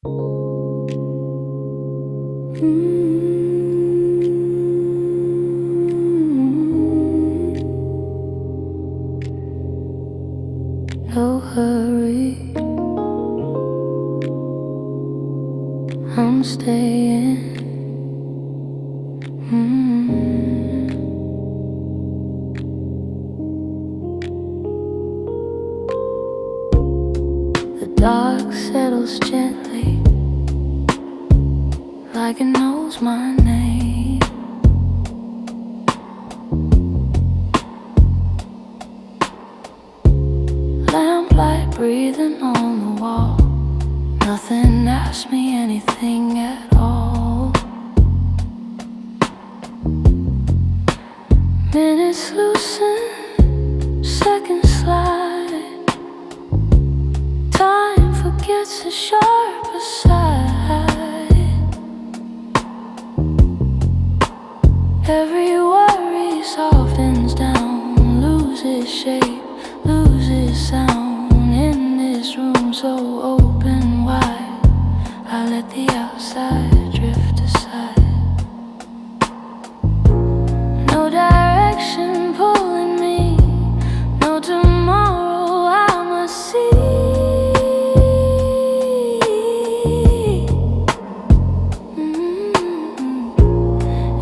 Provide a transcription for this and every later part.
No hurry, I'm staying. The dark settles gently, like it knows my name. Lamplight breathing on the wall. Nothing asks me anything at all. Minutes loosen, seconds slide. Time forgets a sharper side. Every worry softens down, loses shape, loses sound. In this room so open wide, I let the outside drift aside. No direction pulling me, no tomorrow I must see.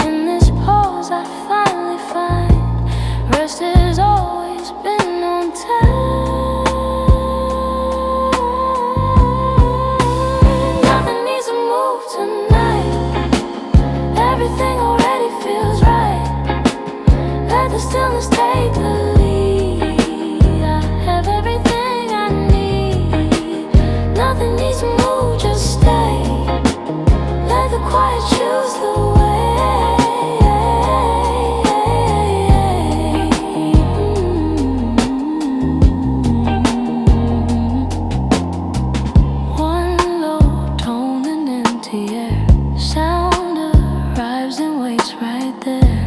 In this pause I finally find rest has always been on time. Nothing needs to move tonight. Everything already feels right. Let the stillness take the lead. I have everything I need. Nothing needs to move, just stay. Let the quiet choose the way. One low tone and empty air. Sound arrives and waits right there.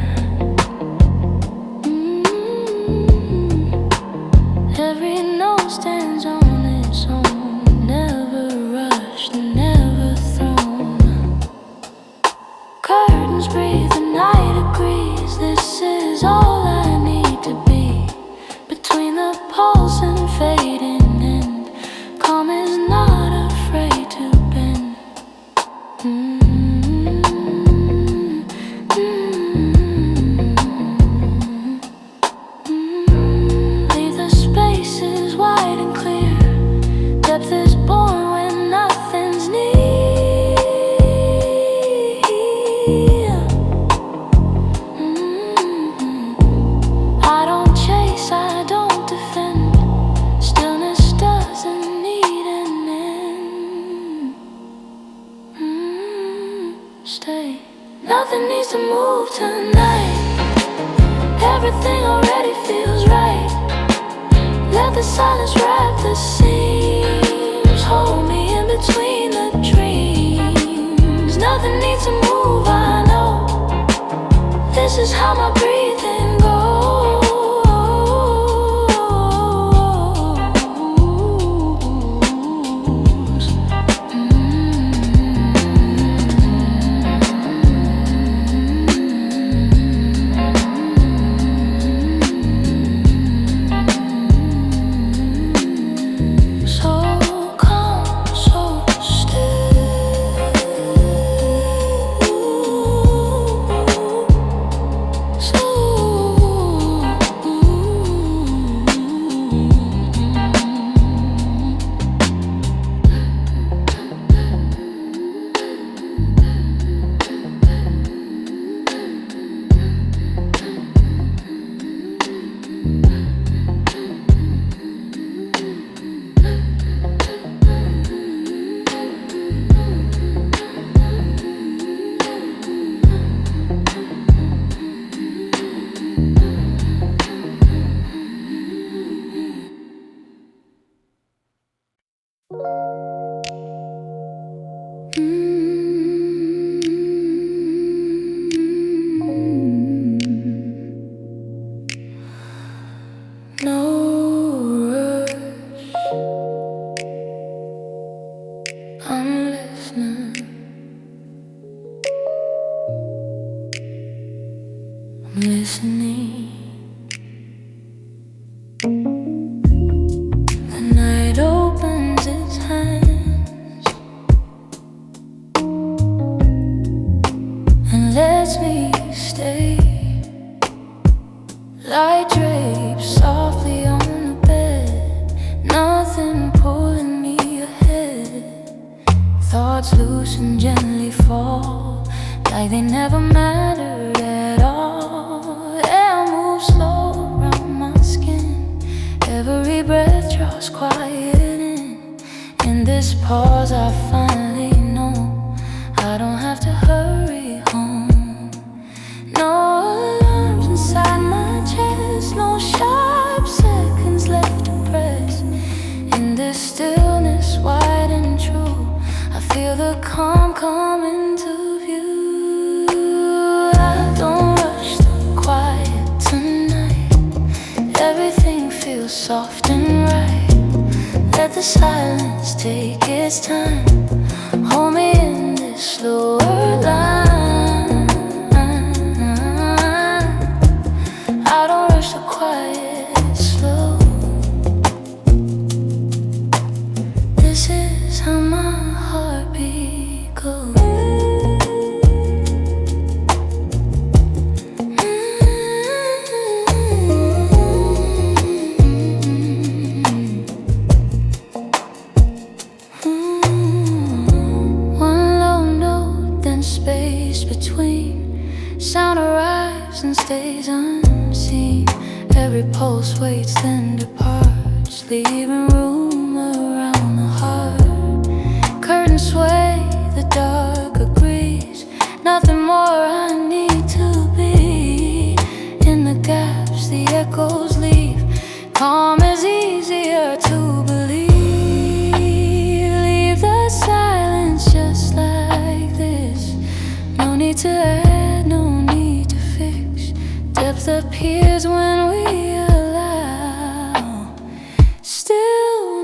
Every note stands on its own, never rushed, never thrown. Curtains breathe, the night agrees. This is all I need to be. Between the pulse and fading end, calm is not afraid to bend. Leave the spaces wide and clear. Depth is born when nothing's near. I don't chase, I don't defend. Stillness doesn't need an end. Stay. Nothing needs to move tonight. Everything already feels right. Let the silence wrap the seams. Hold me in between the dreams. Nothing needs to move, I know. This is how my breathing goes. So calm, so still. So listener. I'm listening. The night opens its hands and lets me stay. Light drapes softly on the bed, nothing pulling me ahead. Thoughts loose and gently fall, like they never mattered at all. Air moves slow around my skin, every breath draws quiet in. In this pause I finally know I don't have to hurry home. No alarms inside my chest, no sharp seconds left to press. In this stillness wide and true, I feel the calm come into view. I don't rush the quiet tonight, everything feels soft and right. Let the silence take its time, hold me in this slower line. I don't rush the quiet, slow. This is how my heartbeat goes. One low note, then space between. Sound arrives and stays unseen. Every pulse waits, then departs, leaving room around the heart. Curtains sway, the dark agrees. Nothing more I need to be. In the gaps, the echoes leave. Calm is easier to believe. Leave the silence just like this. No need to add, no need to fix. Depth appears when we allow. Still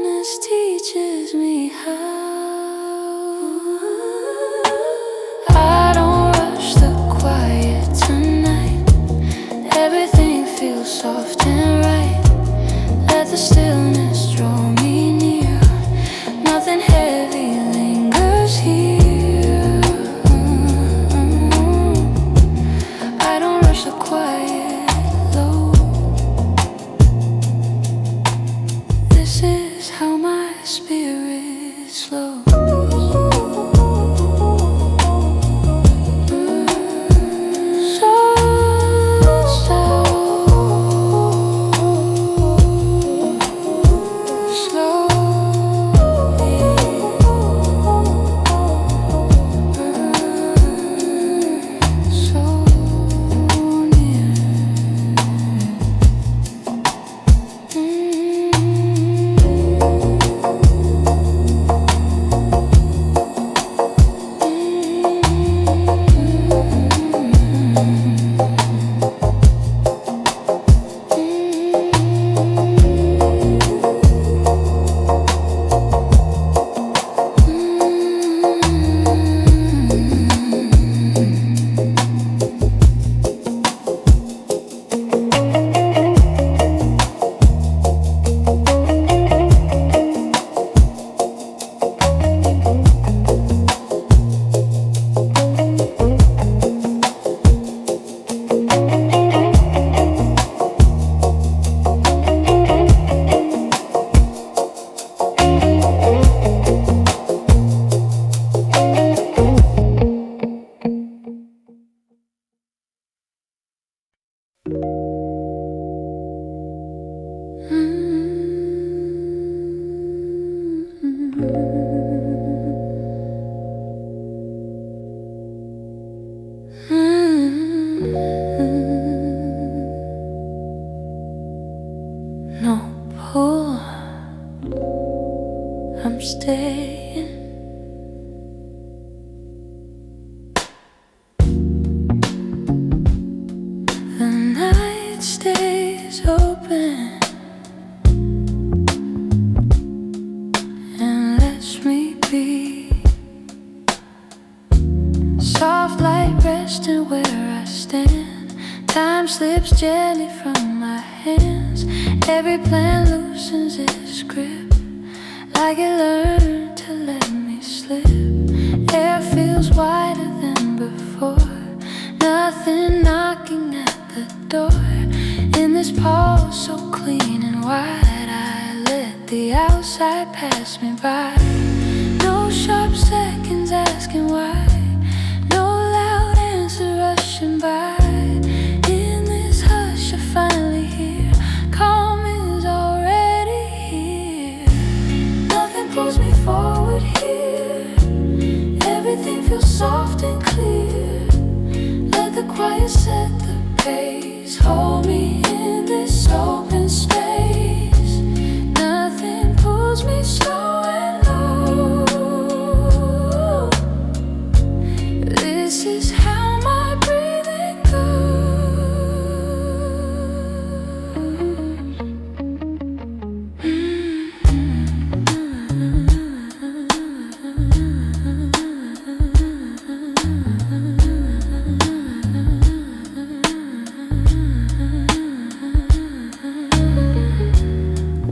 question where I stand. Time slips gently from my hands. Every plan loosens its grip, like it learned to let me slip. Air feels wider than before, nothing knocking at the door. In this pause so clean and wide, I let the outside pass me by. No sharp seconds asking why, no loud answer rushing by. In this hush I finally hear, calm is already here. Nothing pulls me forward here, everything feels soft and clear. Let the quiet set the pace, hold me in this open space. Nothing pulls me slow and low. This is how my breathing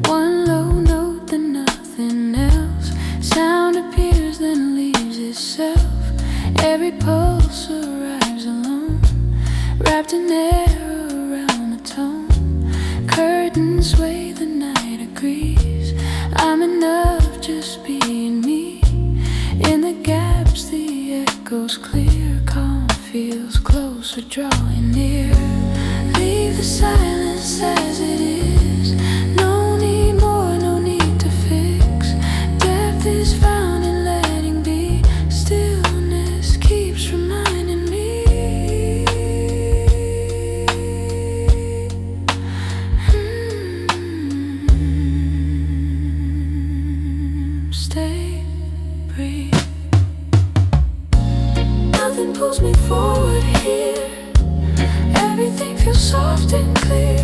One low note, then nothing else. Sound appears, then leaves itself. Every pulse arrives alone, wrapped in air around the tone. Curtains sway, the night agrees. I'm enough, just being me. In the gaps, the echoes clear. Calm feels closer, drawing near. Leave the silence as it is. No need more, no need to fix. Depth is found in letting be. Stillness keeps reminding me. Stay, breathe. Nothing pulls me forward here, everything feels soft and clear.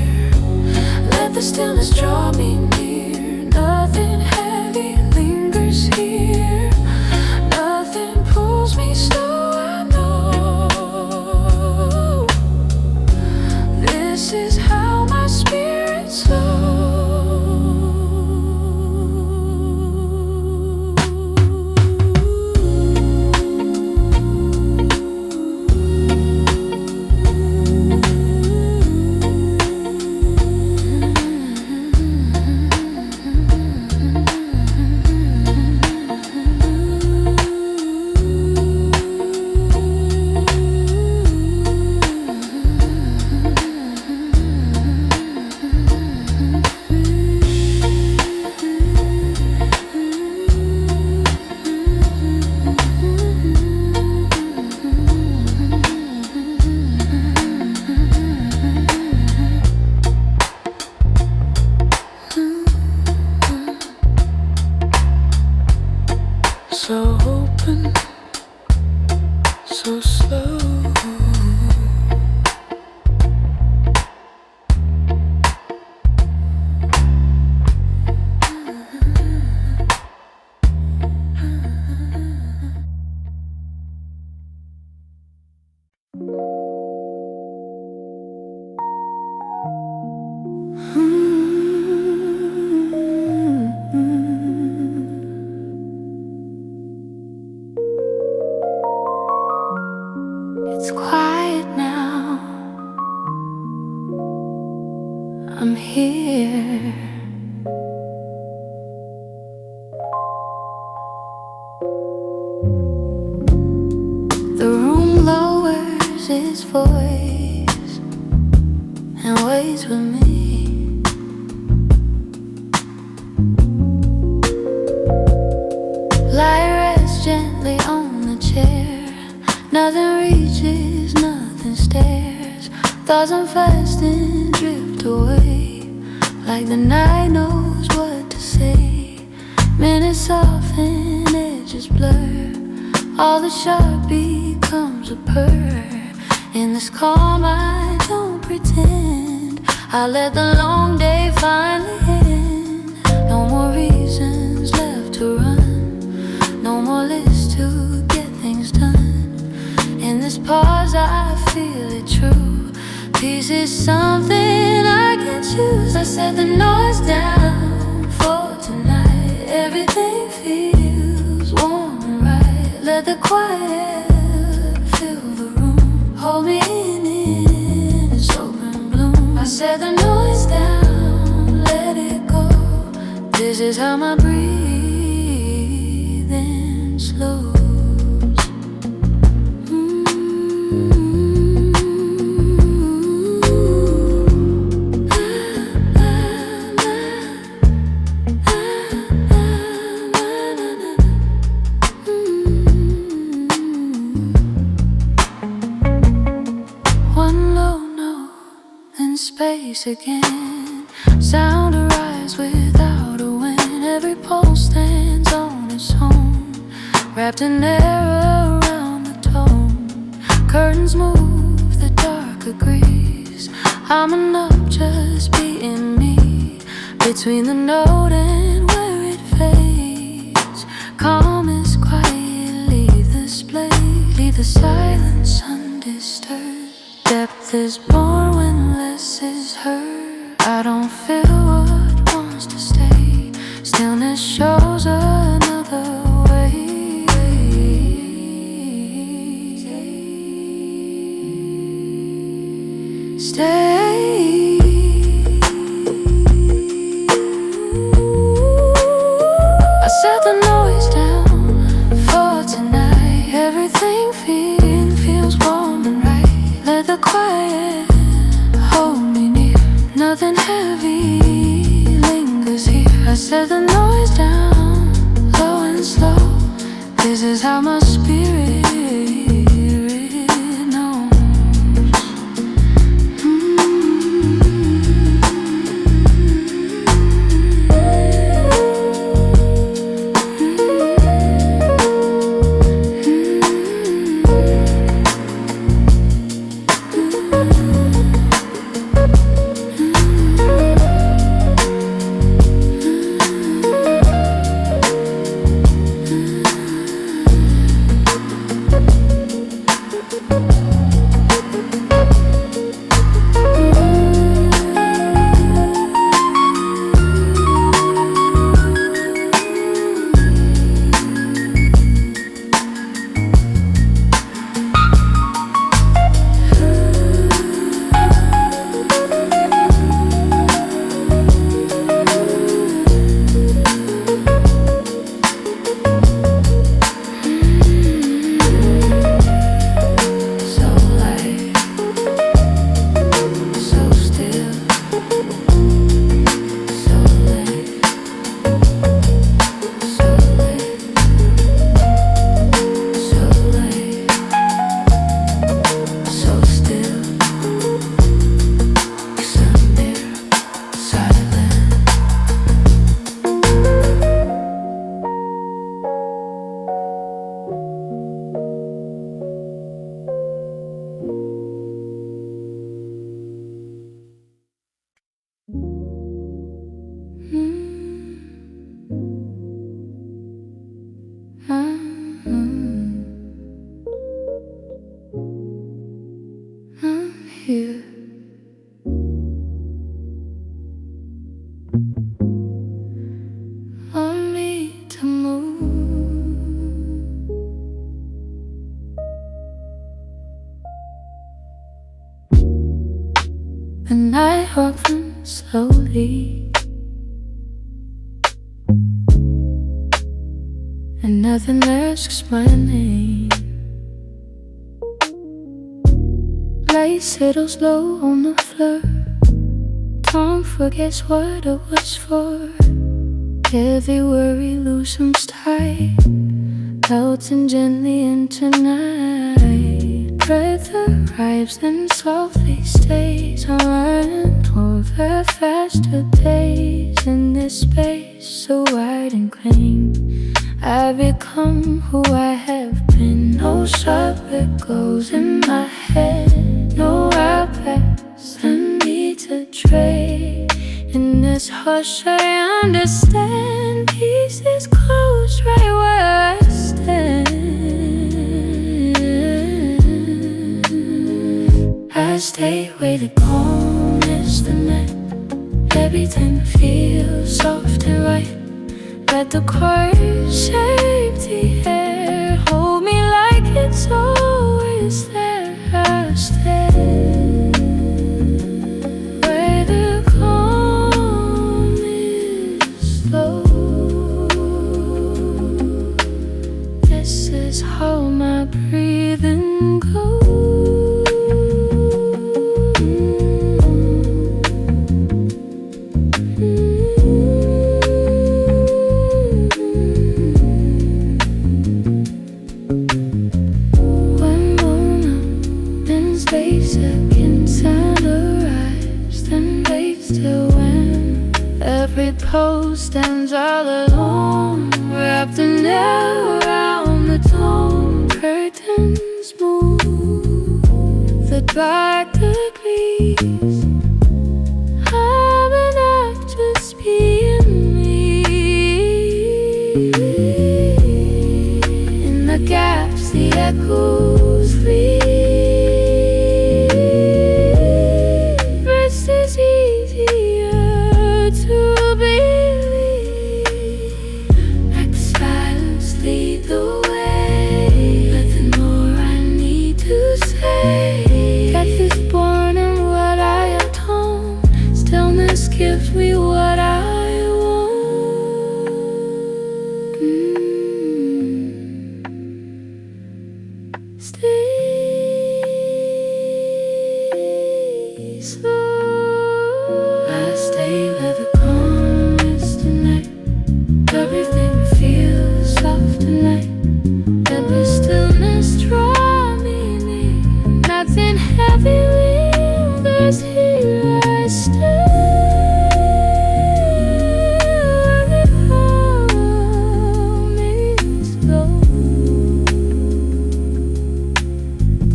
Let the stillness draw me near. Nothing heavy lingers here, nothing pulls me slow, I know. This is how my spirit slows. So open, so slow. It's quiet now, I'm here. The room lowers its voice and waits with me. Light rests gently on the chair. Nothing reaches, nothing stares. Thoughts unfast and drift away, like the night knows what to say. Minutes soften, edges blur. All the sharp becomes a purr. In this calm I don't pretend. I let the long day finally end. No more reasons left to run, no more lists to get things done. In this pause I true. Peace is something I can choose. I set the noise down for tonight. Everything feels warm and right. Let the quiet fill the room. Hold me in its open bloom. I set the noise down, let it go. This is how my breathing slows. Space again, sound arise without a wind. Every pulse stands on its own, wrapped in air around the tone. Curtains move, the dark agrees. I'm enough, just being me. Between the note and where it fades, calm is quiet, leave this place. Leave the silence undisturbed. Depth is born when less is heard. I don't feel what wants to stay. Stillness shows another way. Stay. I set the noise down for tonight. Everything feels warm and right. Let the quiet hold me near. Nothing heavy lingers here. I set the noise down, low and slow. This is how my spirit knows. Here, want me to move. The night walking slowly, and nothing asks my name. Light settles low on the floor. Time forgets what it was for. Heavy worry loosens tight, melting gently into night. Breath arrives and softly stays. I'm running toward the faster days. In this space so wide and clean, I become who I have been. No sharp echoes in my head, no iPads I need to trade. In this hush I understand, peace is close right where I stand. I stay where the calm is the night. Everything feels soft and right. Let the chords shape the air. Hold me like it's always there. I'll stay where the calm is slow. This is how my breathing goes. Still when every post stands all alone, wrapped in air around the dome. Curtains move the dark degrees. I'm an actress being me. In the gaps the echoes flee. Rest is easier to believe. Let the silence lead the way. Nothing more I need to say. Death is born in what I atone. Stillness gives me what I want. Stay slow. I stay where the calm is tonight. Everything feels soft tonight. Let the stillness draw me near. Nothing heavy lingers here. I stay where the calm is low.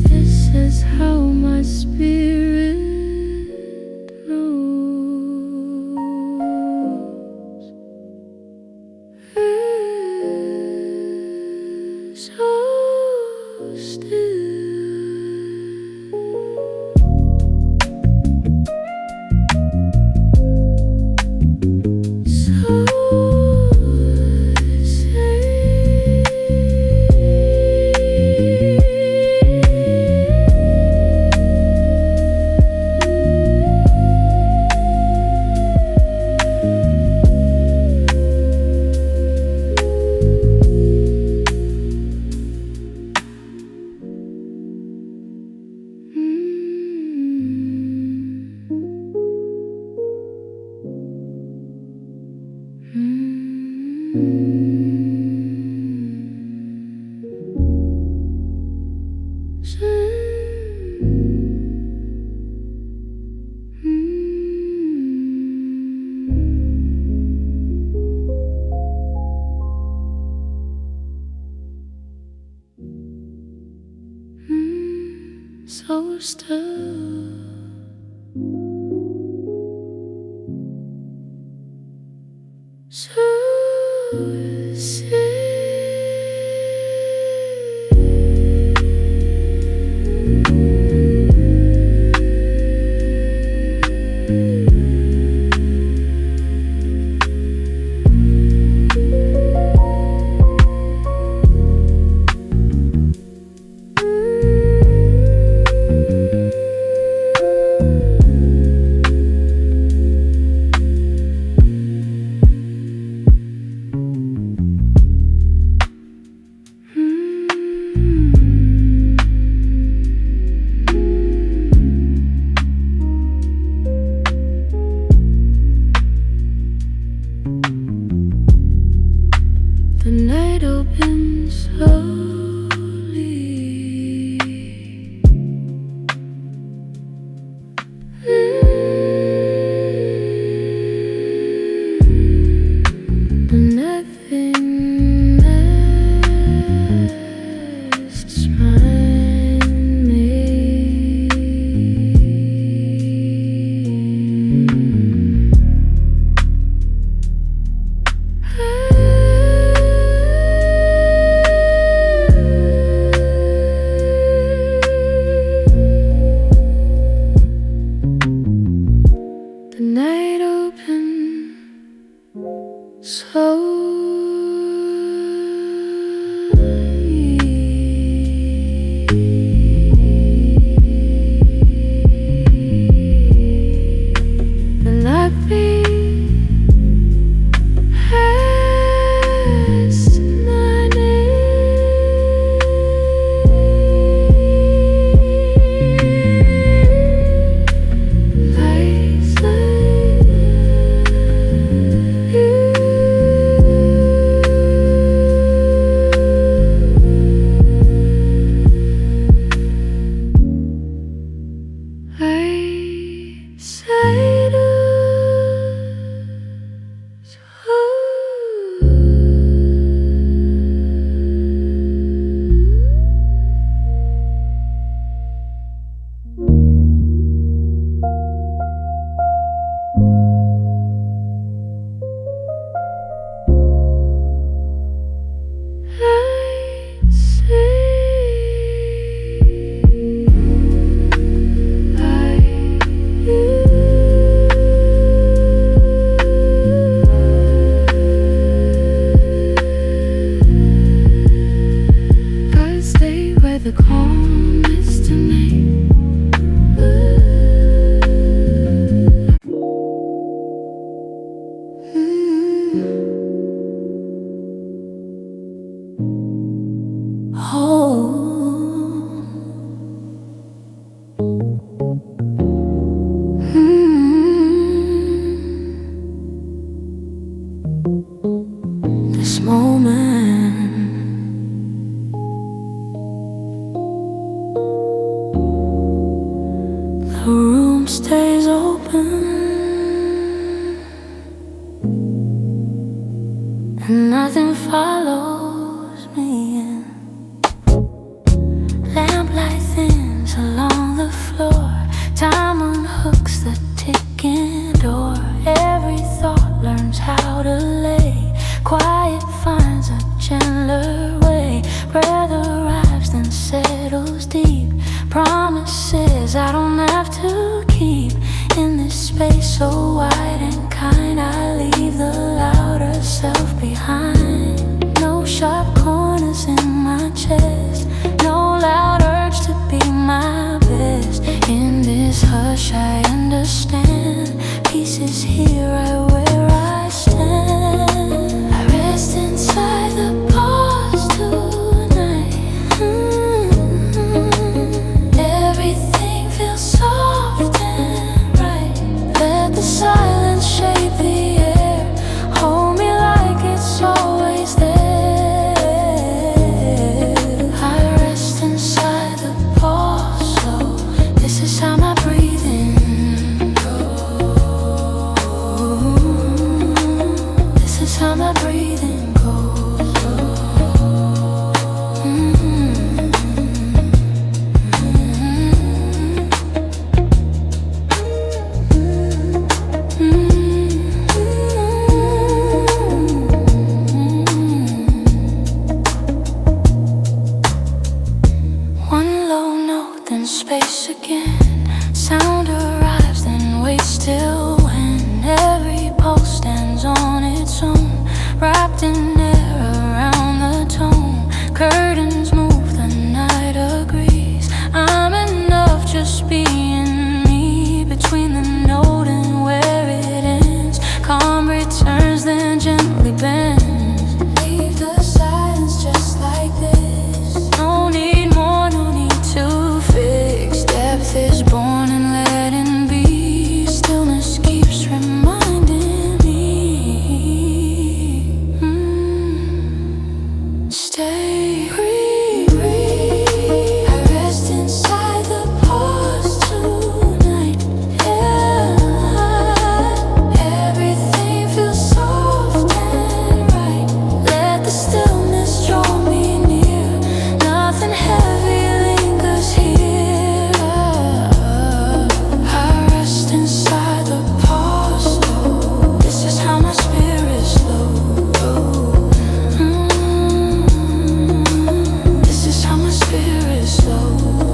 This is how my spirit so still. So still. So still. room stays open and nothing follows me in. Lamplight thins along the floor. Time unhooks the ticking door. Every thought learns how to lay. Quiet finds a gentler way. Breath arrives then settles deep. Promises I don't have to keep. In this space so wide and kind, I leave the louder self behind. No sharp corners in my chest, no loud urge to be my best. In this hush I understand, peace is here right where I stand. I rest inside the pause tonight. Everything feels soft and right. Let the silence shape the air. Hold me like it's always there. I rest inside the pause, so this is how my breathing goes. This is how my breathing goes. One low note, then space again. Sound arrives, then waits still. When every pulse stands on its own, wrapped in air around the tone. Curtains move, the night agrees. I'm enough just being me. Between the note and where it ends, calm returns, then gently bends. Leave the silence just like this. No need more, no need to fix. Depth is born and letting be. Stillness keeps reminding me. Stay, breathe. I rest inside the pause tonight. Yeah. Everything feels soft and right. Let the stillness draw me near. Nothing heavy lingers here. I rest inside the pause, though. This is how my spirit slows. This is how my spirit slows.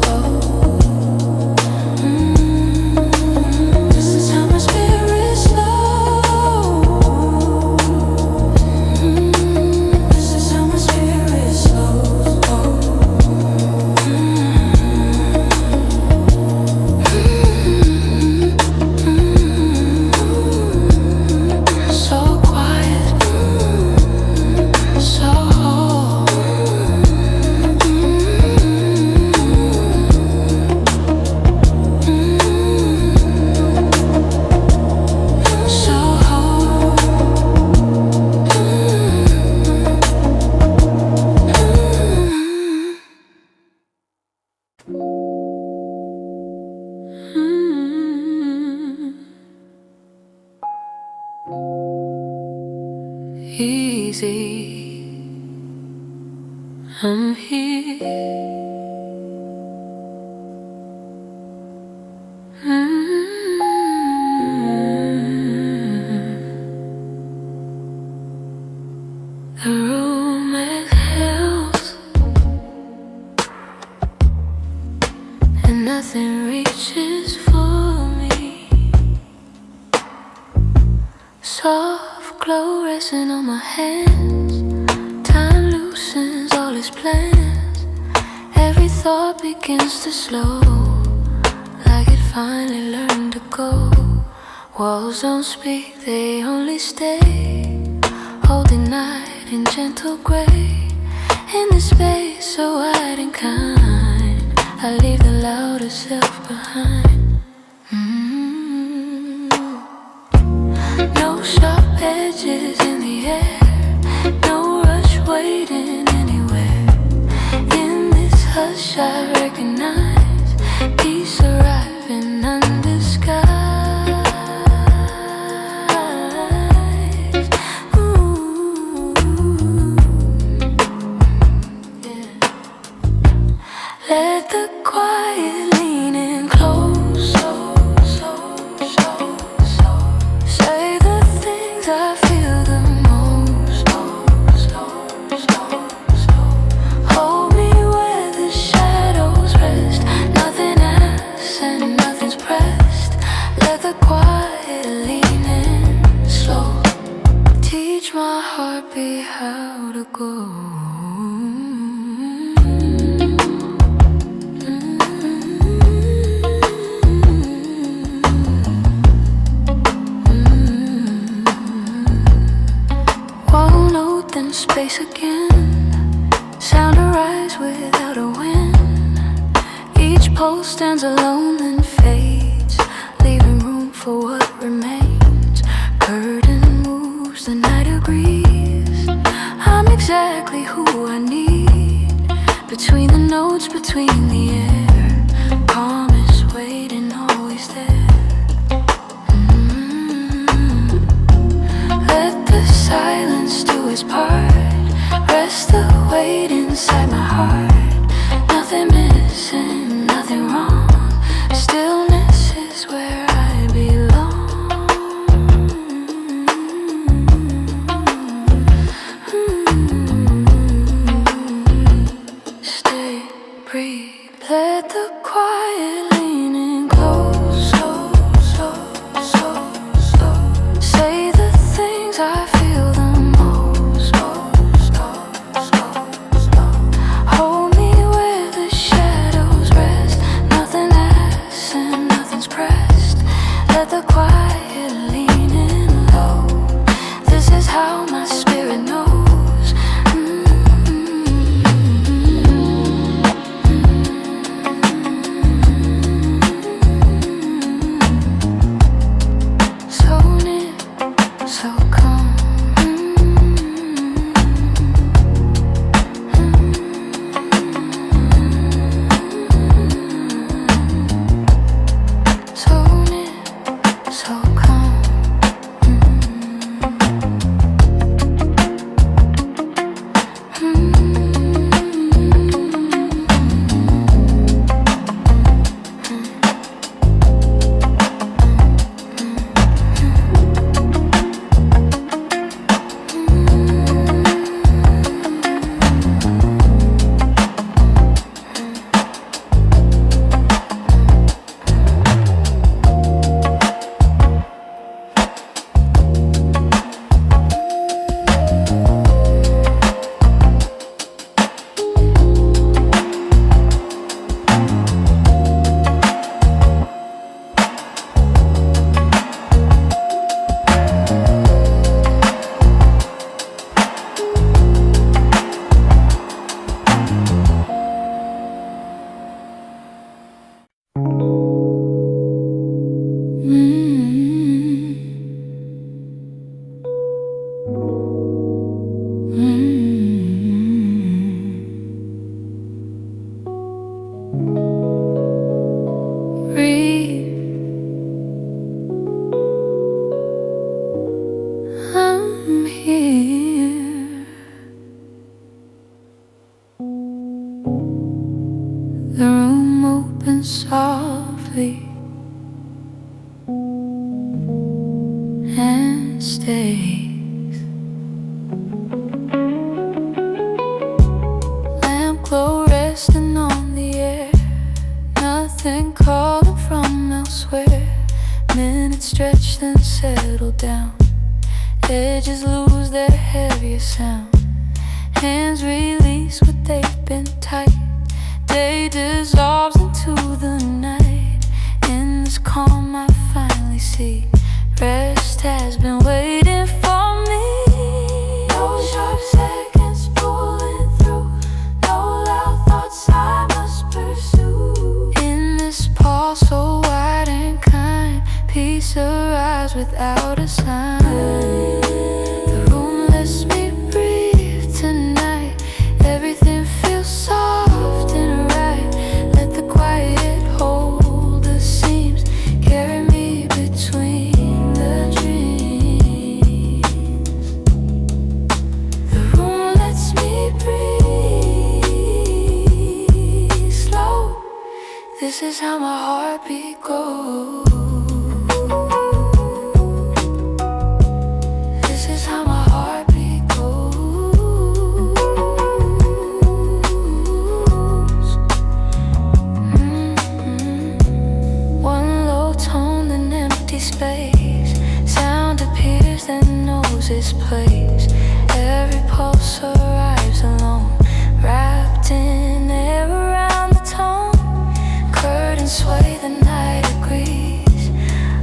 This is how my spirit slows. This is how my spirit slows. So quiet, so whole. So whole. Easy, I'm here. The room exhales and nothing reaches for me. Soft glow resting on my hands. Time loosens all its plans. Every thought begins to slow, like it finally learned to go. Walls don't speak, they only stay. Holding night in gentle gray. In this space so wide and kind, I leave the louder self behind. No sharp edges in the air, no rush waiting anywhere. In this hush I recognize peace arriving Let the quiet lean in close. Say the things I feel the most. Hold me where the shadows rest. Nothing asks and nothing's pressed. Let the quiet lean in slow. Teach my heartbeat how to go. Then space again, sound arise without a wind. Each pulse stands alone then fades, leaving room for what remains. Curtain moves, the night agrees. I'm exactly who I need. Between the notes, between the air, promise waiting, always there. Let the silence do its part. Rest the weight inside my heart. Nothing missing, nothing wrong. Stillness is where I belong. Stay, breathe. Let the quiet lean in close. Say the things I feel the most. Hold me where the shadows rest. Nothing asks and nothing's pressed. Let the quiet lean in low. This is how my spirit knows. So near, so calm. So near, so calm. I'm here. The room opens softly and stays. Lamp glow resting on the air. Nothing calling from elsewhere. Minutes stretch then settle down. Edges lose their heavier sound. Hands release what they've been tight. Day dissolves into the night. In this calm I finally see rest has been waiting for me. No sharp seconds pulling through. No loud thoughts I must pursue. In this pause so wide and kind, peace arrives without a sign. The room lets me breathe tonight. Everything feels soft and right. Let the quiet hold the seams. Carry me between the dreams. The room lets me breathe slow. This is how my heartbeat goes. This is how my heartbeat goes. One low tone in empty space. Sound appears then knows its place. Every pulse arrives alone, wrapped in air around the tongue. Curtains sway, the night agrees.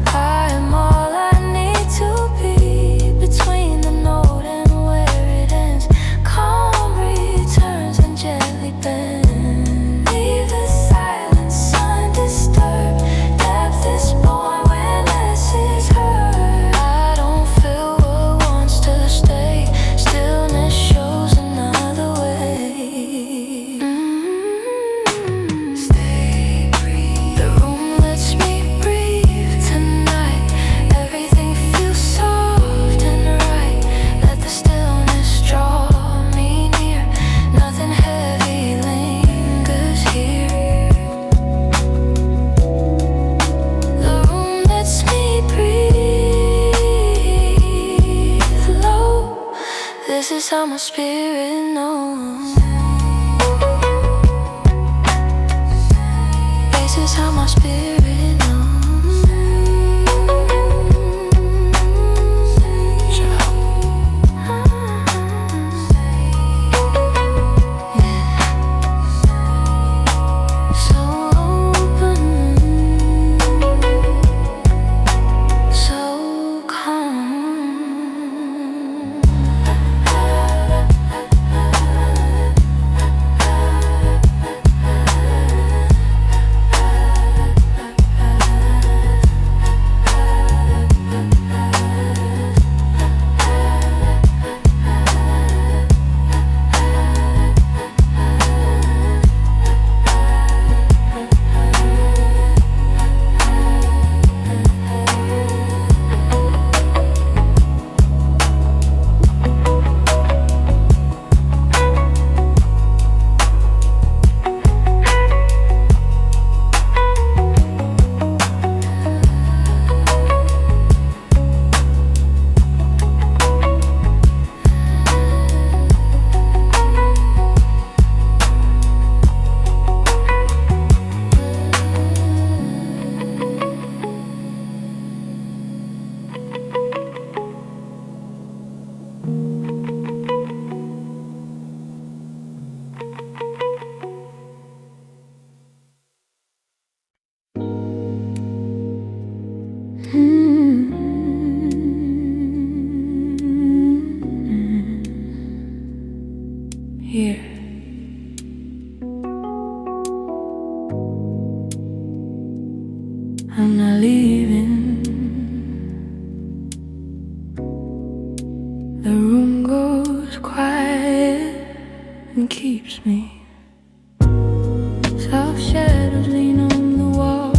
I am all I need to be. Between the note and where it ends, calm returns and gently bends. Leave the silence undisturbed. Depth is born when less is heard. I don't feel what wants to stay. Stillness shows another way. Stay, breathe. The room lets me breathe tonight. Everything feels soft and right. Let the stillness draw me near. Nothing heavy lingers here. The room lets me breathe low. This is how my spirit knows. This is how my spirit knows. Yeah. So open, so calm. Here. I'm not leaving. The room goes quiet and keeps me. Soft shadows lean on the wall.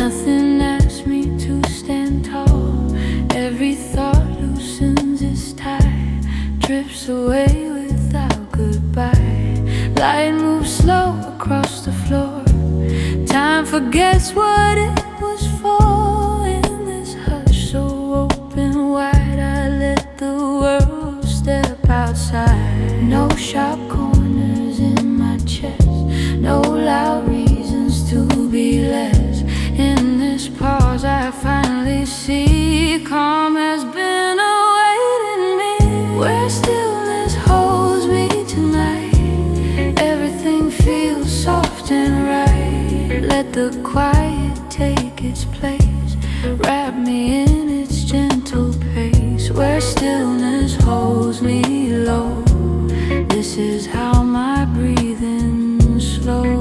Nothing asks me to stand tall. Every thought loosens its tie, drifts away without goodbye. Light moves slow across the floor. Time forgets what it was for. In this hush so open wide, I let the world step outside. No sharp corners in my chest, no loud reasons to be less. In this pause I finally see calm has been awaiting me. Where stillness holds me tonight, everything feels soft and right. Let the quiet take its place, wrap me in its gentle pace. Where stillness holds me low, this is how my breathing slows.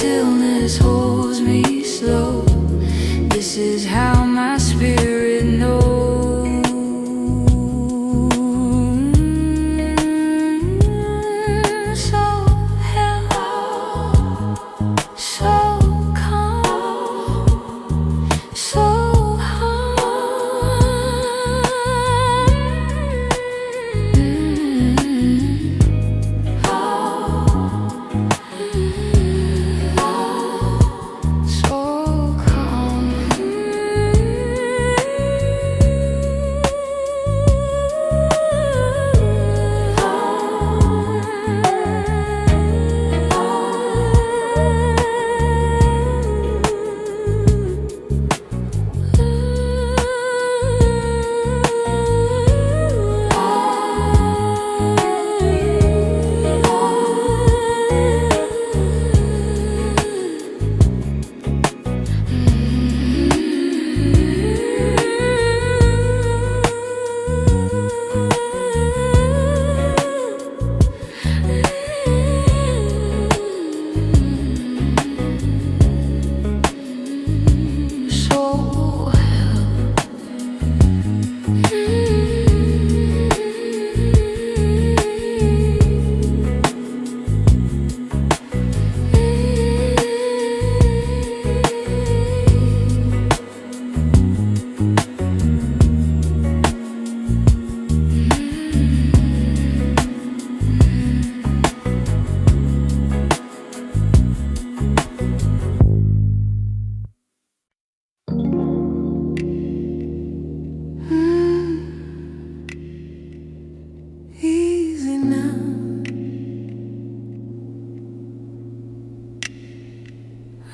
stillness holds me slow. This is how my spirit knows.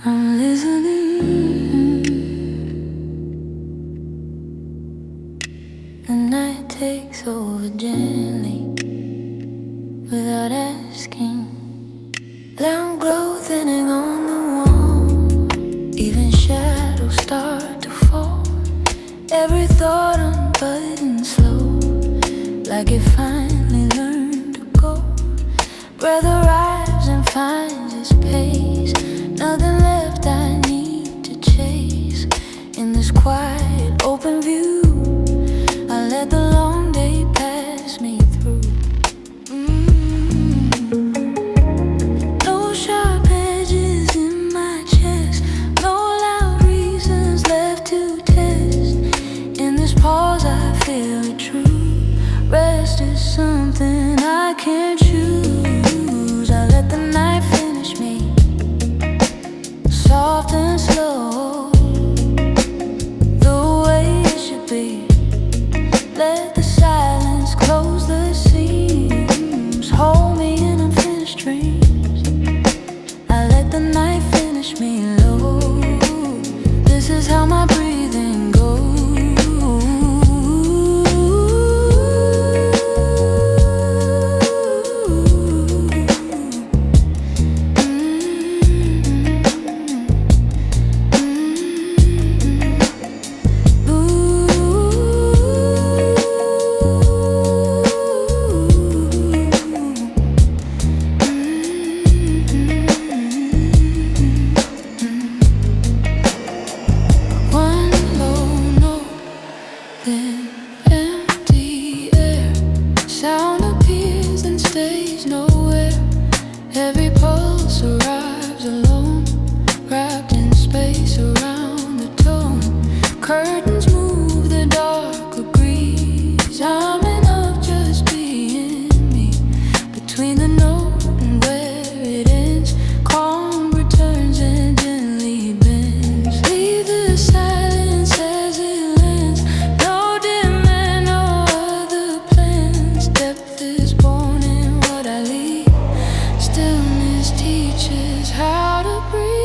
I'm listening. The night takes over gently, without asking. Lamp glow thinning on the wall, even shadows start to fall. Every thought unbuttons slow, like it finally learned to go. Breath arrives and finds its pace. Nothing left I need to chase. In this quiet open view, I let the long day pass me through. No sharp edges in my chest, no loud reasons left to test. In this pause I feel it true. Rest is something I can't choose. I let the night finish me, soft and slow, the way it should be. Let the silence close the seams, hold me in unfinished dreams. I let the night finish me low. This is how my breathing goes. How to breathe.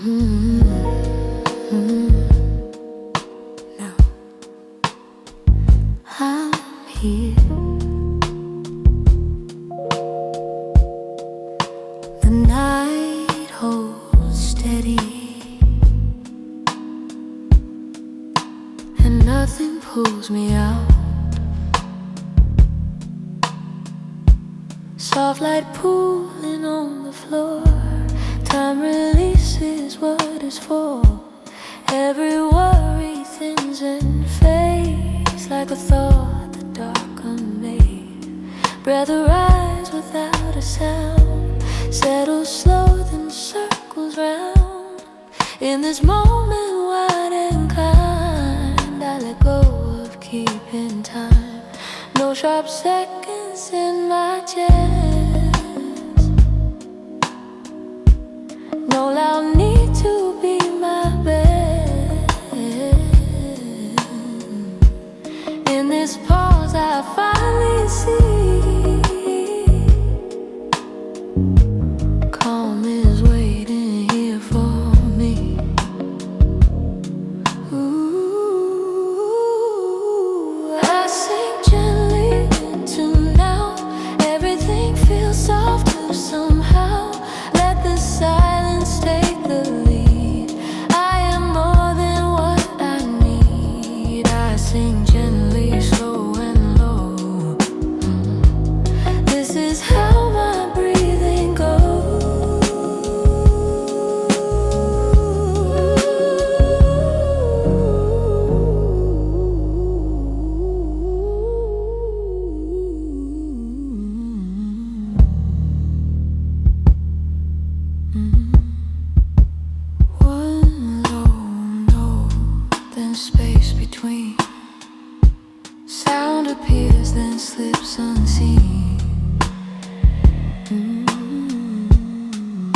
Now I'm here. The night holds steady, and nothing pulls me out. Soft light pooling on the floor. Time releases what is for. Every worry thins and fades like a thought the dark unmade. Breath arise without a sound, settles slow then circles round. In this moment wide and kind, I let go of keeping time. No sharp seconds in my chest, no loud need to be my best. In this pause I finally see calm is waiting here for me. Ooh, I sink gently into now. Everything feels soft to somehow. Let the silence take the lead. I am more than what I need. I sing gently, slow and low. This is how my breathing goes. One low note, then space between. Sound appears, then slips unseen.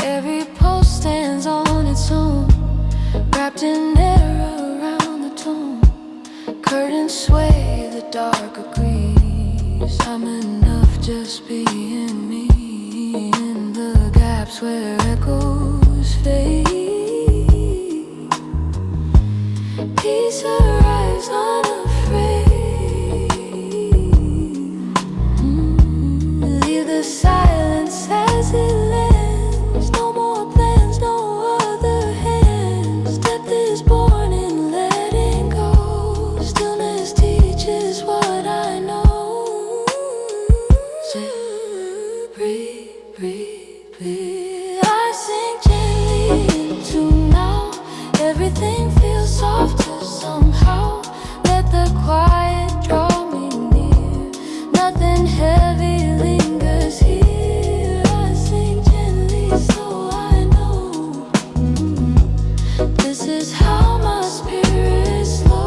Every pulse stands on its own, wrapped in air around the tone. Curtains sway, the dark agrees. I'm enough, just being me. In the gaps where echoes fade, peace arrives unafraid. Leave the silence as it lands. No more plans, no other hands. Depth is born in letting go. Stillness teaches what I know. Breathe, breathe, breathe. I sink gently into now. Everything feels softer somehow. Let the quiet draw me near. Nothing heavy lingers here. I sing gently so I know. This is how my spirit slows.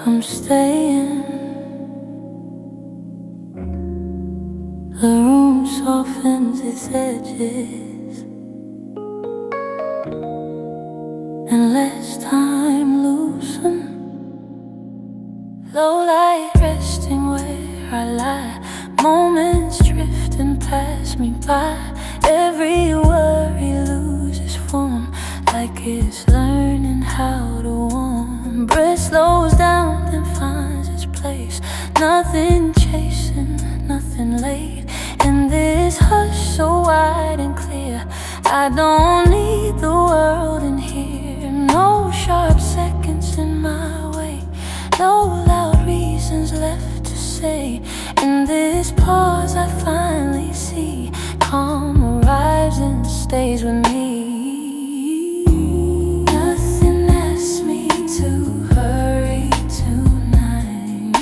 I'm staying. The room softens its edges and lets time loosen. Low light resting where I lie, moments drifting past me by. Every worry loses form, like it's learning how to warm. Breath slows down then finds its place. Nothing chasing, nothing late. In this hush so wide and clear, I don't need the world in here. No sharp seconds in my way, no loud reasons left to say. In this pause I finally see calm arrives and stays with me. Nothing asks me to hurry tonight.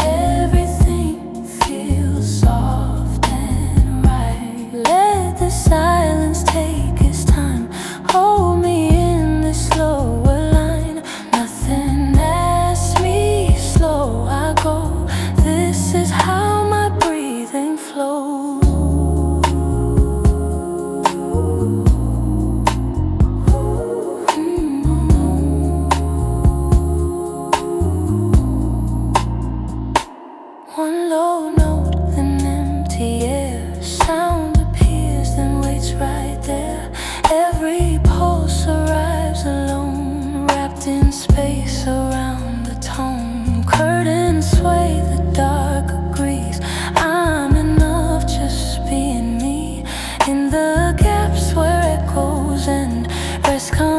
Everything feels soft and right. Let the silence take its time. Hold me in this slower line. Nothing asks me, slow I go. This is how my breathing flows. One low note, then empty air. Sound appears, then waits right there. Every pulse arrives alone, wrapped in space around the tone. Curtains sway, the dark agrees. I'm enough just being me. In the gaps where echoes end, rest comes.